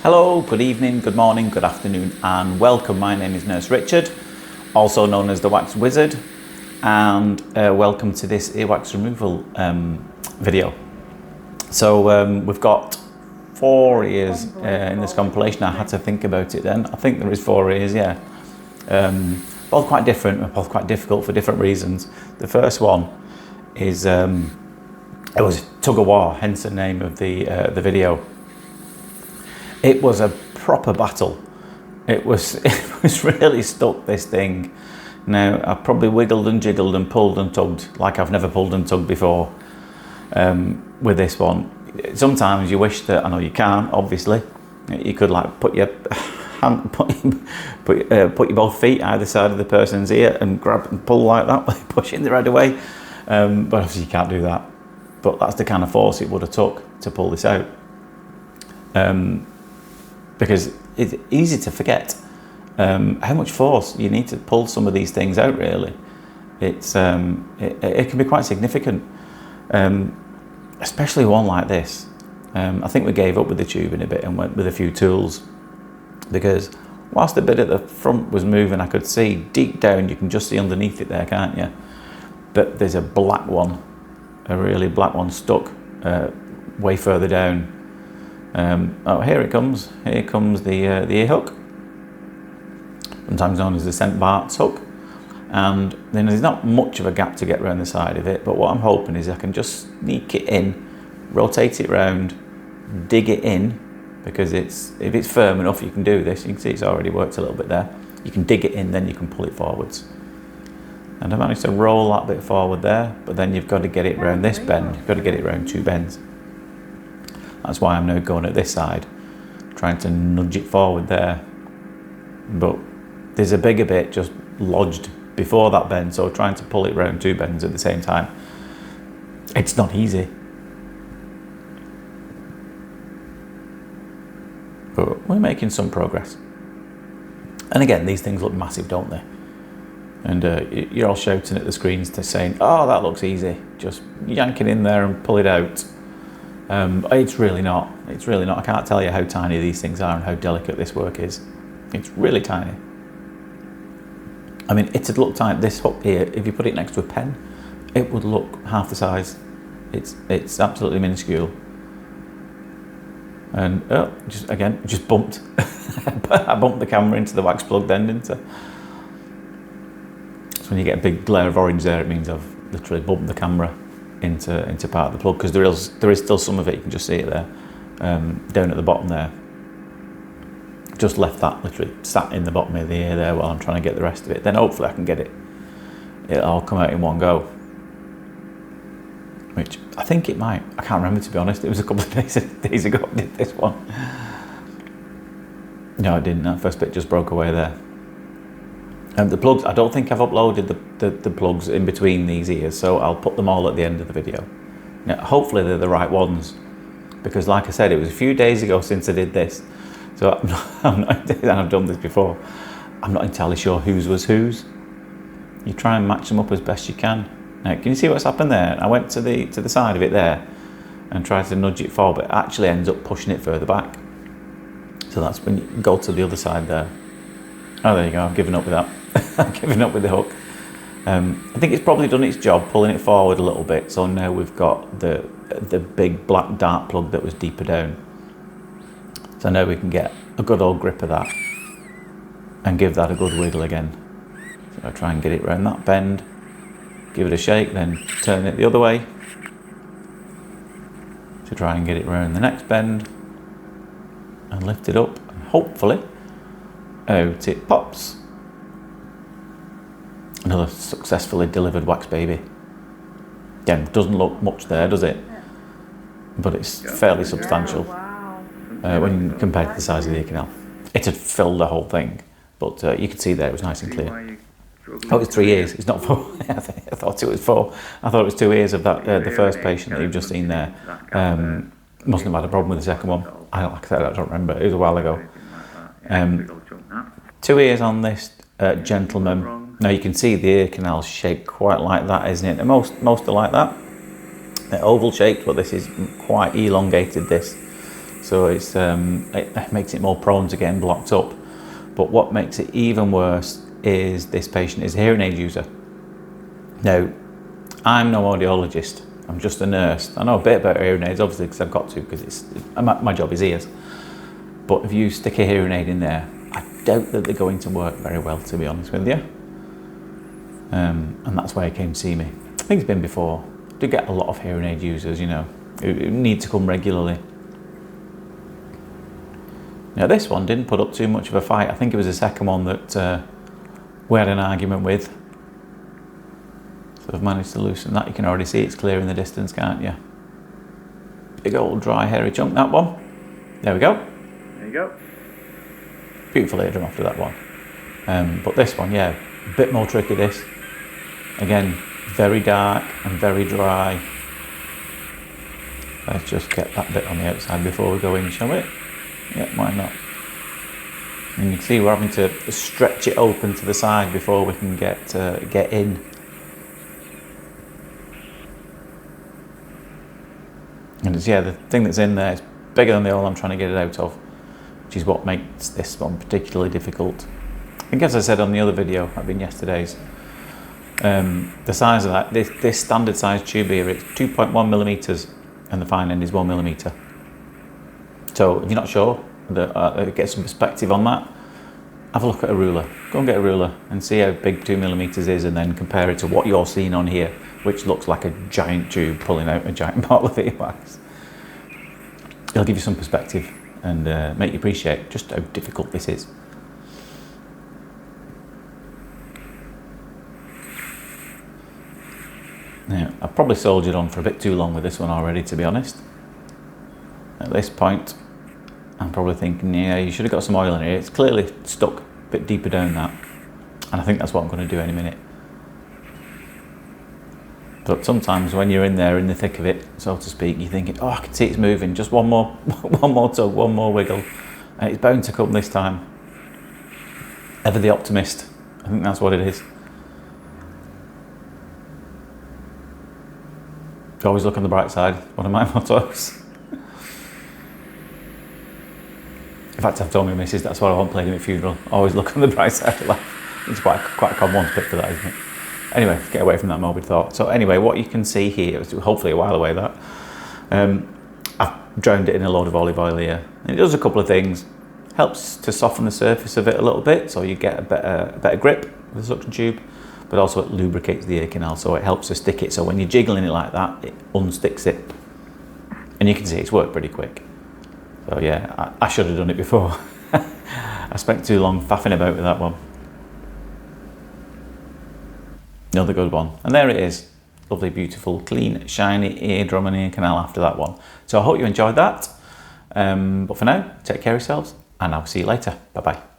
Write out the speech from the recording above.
Hello, good evening, good morning, good afternoon, and welcome. My name is Nurse Richard, also known as the Wax Wizard, and welcome to this earwax removal video. So we've got 4 ears in this compilation. I had to think about it then. I think there is 4 ears, yeah. Both quite different, both quite difficult for different reasons. The first one is, it was Tug of War, hence the name of the video. It was a proper battle. It was really stuck, this thing. Now, I've probably wiggled and jiggled and pulled and tugged like I've never pulled and tugged before with this one. Sometimes you wish that, I know you can't, obviously, you could like put your hand, put your both feet either side of the person's ear and grab and pull like that, like pushing the head away. But obviously you can't do that. But that's the kind of force it would have took to pull this out. Because it's easy to forget how much force you need to pull some of these things out, really. It's it can be quite significant, especially one like this. I think we gave up with the tubing a bit and went with a few tools, because whilst the bit at the front was moving, I could see deep down, you can just see underneath it there, can't you? But there's a black one, a really black one stuck way further down. Oh, here it comes. Here comes the ear hook, sometimes known as the St. Bart's hook. And then there's not much of a gap to get around the side of it, but what I'm hoping is I can just sneak it in, rotate it round, dig it in, because if it's firm enough, you can do this. You can see it's already worked a little bit there. You can dig it in, then you can pull it forwards. And I managed to roll that bit forward there, but then you've got to get it round this bend. You've got to get it round 2 bends. That's why I'm now going at this side, trying to nudge it forward there. But there's a bigger bit just lodged before that bend, so trying to pull it round 2 bends at the same time, it's not easy. But we're making some progress. And again, these things look massive, don't they? And you're all shouting at the screens to saying, oh, that looks easy. Just yank it in there and pull it out. It's really not. It's really not. I can't tell you how tiny these things are and how delicate this work is. It's really tiny. I mean, it'd look tiny. This hook here, if you put it next to a pen, it would look half the size. It's absolutely minuscule. And just bumped. I bumped the camera into the wax plug then, didn't I? So when you get a big glare of orange there, it means I've literally bumped the camera into part of the plug, because there is still some of it. You can just see it there, down at the bottom there. Just left that literally sat in the bottom of the ear there while I'm trying to get the rest of it. Then hopefully I can get it'll all come out in one go, which I think it might. I can't remember, to be honest. It was a couple of days ago I did this one. No, I didn't. That first bit just broke away there. The plugs, I don't think I've uploaded the plugs in between these ears, so I'll put them all at the end of the video. Now, hopefully they're the right ones, because like I said, it was a few days ago since I did this, so I'm not, and I've done this before, I'm not entirely sure whose was whose. You try and match them up as best you can. Now, can you see what's happened there? I went to the side of it there and tried to nudge it forward, but it actually ends up pushing it further back. So that's when you go to the other side there. Oh, there you go, I've given up with that. I've given up with the hook. I think it's probably done its job, pulling it forward a little bit, so now we've got the big black dart plug that was deeper down. So now we can get a good old grip of that and give that a good wiggle again. So I try and get it around that bend, give it a shake, then turn it the other way to try and get it around the next bend and lift it up, and hopefully out it pops. Another successfully delivered wax baby. Again, doesn't look much there, does it? But it's fairly substantial when compared to the size of the ear canal. It had filled the whole thing, but you could see there it was nice and clear. Oh, it's 3 ears. It's not 4. I thought it was 4. I thought it was 2 ears of that the first patient that you've just seen there. Mustn't have had a problem with the second one. Like I said, I don't remember. It was a while ago. 2 ears on this gentleman. Now you can see the ear canal shaped quite like that, isn't it? And most are like that. They're oval shaped, but this is quite elongated, this. so it's it makes it more prone to getting blocked up. But what makes it even worse is this patient is a hearing aid user. Now, I'm no audiologist, I'm just a nurse. I know a bit about hearing aids, obviously, because I've got to, because my job is ears. But if you stick a hearing aid in there, I doubt that they're going to work very well, to be honest with you. And that's why he came to see me. I think it's been before. I do get a lot of hearing aid users, you know, who need to come regularly. Now this one didn't put up too much of a fight. I think it was the second one that we had an argument with. So I've managed to loosen that. You can already see it's clear in the distance, can't you? Big old dry hairy chunk, that one. There we go. There you go. Beautiful eardrum after that one. But this one, yeah, a bit more tricky this. Again, very dark and very dry. Let's just get that bit on the outside before we go in, shall we? Yeah, why not? And you can see we're having to stretch it open to the side before we can get in. And it's, yeah, the thing that's in there is bigger than the hole I'm trying to get it out of, which is what makes this one particularly difficult. I think, as I said on the other video, that'd been yesterday's, the size of that, this standard size tube here, it's 2.1 millimeters and the fine end is 1 millimeter. So if you're not sure, get some perspective on that, have a look at a ruler. Go and get a ruler and see how big 2 millimeters is, and then compare it to what you're seeing on here, which looks like a giant tube pulling out a giant bottle of earwax. It'll give you some perspective and make you appreciate just how difficult this is. Now, I've probably soldiered on for a bit too long with this one already, to be honest. At this point, I'm probably thinking, yeah, you should have got some oil in here. It's clearly stuck a bit deeper down that. And I think that's what I'm going to do any minute. But sometimes when you're in there, in the thick of it, so to speak, you're thinking, oh, I can see it's moving. Just one more tug, one more wiggle. And it's bound to come this time. Ever the optimist. I think that's what it is. Always look on the bright side, one of my mottos. In fact, I've told my missus that's what I want played in a funeral. Always look on the bright side of life. It's quite a common one to pick for that, isn't it? Anyway, get away from that morbid thought. So anyway, what you can see here, is hopefully a while away that, I've drowned it in a load of olive oil here. And it does a couple of things. Helps to soften the surface of it a little bit, so you get a better grip with the suction tube, but also it lubricates the ear canal, so it helps to stick it. So when you're jiggling it like that, it unsticks it. And you can see it's worked pretty quick. So yeah, I should have done it before. I spent too long faffing about with that one. Another good one. And there it is. Lovely, beautiful, clean, shiny eardrum and ear canal after that one. So I hope you enjoyed that. But for now, take care of yourselves and I'll see you later. Bye-bye.